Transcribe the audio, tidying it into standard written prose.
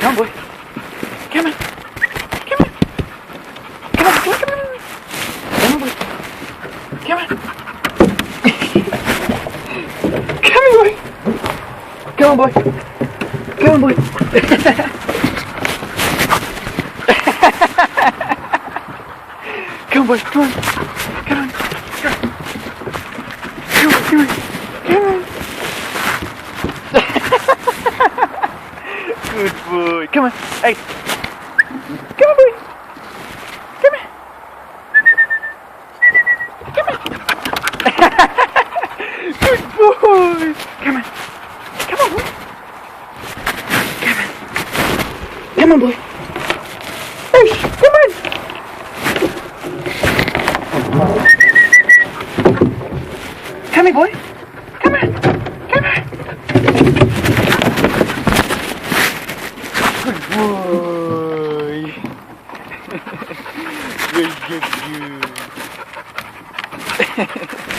Come on, boy. Come on. Come on. Come on, come on, come on. Come on, boy. Come on. Come on, boy. Come on, boy. Come on, boy. Come on, boy. Come on. Come on. Come on. Come on. Come on. Good boy. Come on. Hey. Come on, boy. Come on. Come on. Good boy. Come on. Come on, boy. Come on. Come on, boy. Hey, come on. Come here, boy. Come on. Come on. Good boy. Very good.